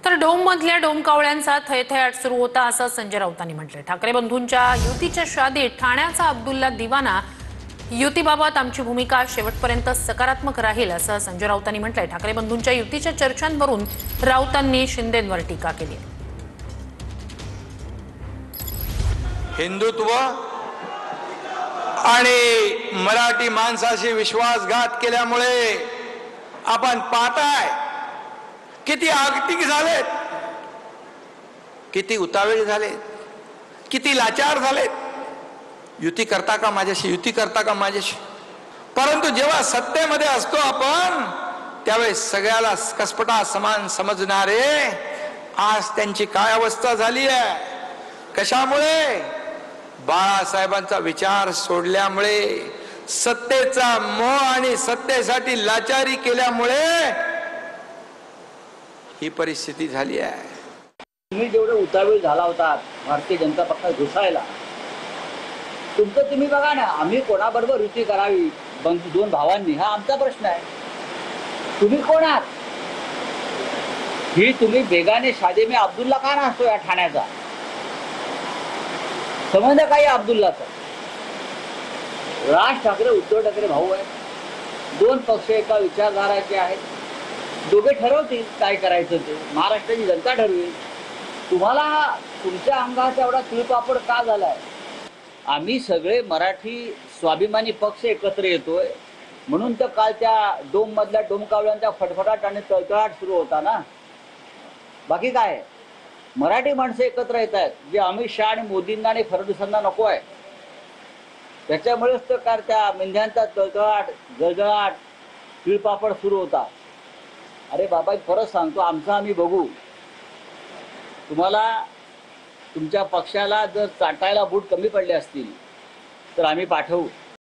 तर डोममधल्या डोमकावळ्यांचा थयथयाट सुरू होता असं संजय राऊतांनी म्हटलंय। ठाकरे बंधूंच्या युतीच्या शादीत ठाण्याचा अब्दुल्ला दिवाना युतीबाबत आमची भूमिका शेवटपर्यंत सकारात्मक राहील असं संजय राऊतांनी म्हटलंय। ठाकरे बंधूंच्या युतीच्या चर्चांवरून राऊतांनी शिंदेंवर टीका केली आहे। हिंदुत्व आणि मराठी माणसाशी विश्वासघात केल्यामुळे आपण पाहताय किती आगतिक झालेत, किती उतावळे झालेत, किती लाचार झालेत। युती करता का माझ्याशी, युती करता का माझ्याशी। परंतु जेव्हा सत्तेमध्ये असतो आपण त्यावेळेस सगळ्याला कसपटा समान समजणारे आज त्यांची काय अवस्था झाली आहे। कशामुळे? बाळासाहेबांचा विचार सोडल्यामुळे, सत्तेचा मोह आणि सत्तेसाठी लाचारी केल्यामुळे ही परिस्थिती झाली आहे। तुम्ही जेवढे उतावीळ झाला होता भारतीय जनता पक्षात घुसायला, तुमचं तुम्ही बघा ना। आम्ही कोणाबरोबर युती करावी दोन भावांनी, हा आमचा प्रश्न आहे। तुम्ही कोण आहात? ही तुम्ही बेगाने शादी में अब्दुल्ला का नसतो या ठाण्याचा संबंध काही अब्दुल्लाचा। राज ठाकरे उद्धव ठाकरे भाऊ आहेत, दोन पक्ष एका विचारधाराचे आहेत। दोघे ठरवतील काय करायचं ते, महाराष्ट्राची जनता ठरवेल। तुम्हाला तुमच्या अंगाचा एवढा तिळपापड का झालाय? आम्ही सगळे मराठी स्वाभिमानी पक्ष एकत्र येतोय म्हणून तर काल त्या डोम मधल्या डोमकावळ्यांचा फटफटाट आणि तळतळाट सुरू होता ना। बाकी काय, मराठी माणसं एकत्र येत आहेत जे अमित शहा आणि मोदींना आणि फडणवीसांना नको आहे। त्याच्यामुळेच तर काय त्या मेंढ्यांचा तळतळाट, जळजळाट, तिळपापड सुरू होता। अरे बाबा, खरंच सांगतो, आमचं आम्ही बघू। तुम्हाला तुमच्या पक्षाला जर चाटायला बूट कमी पडले असतील तर आम्ही पाठवू।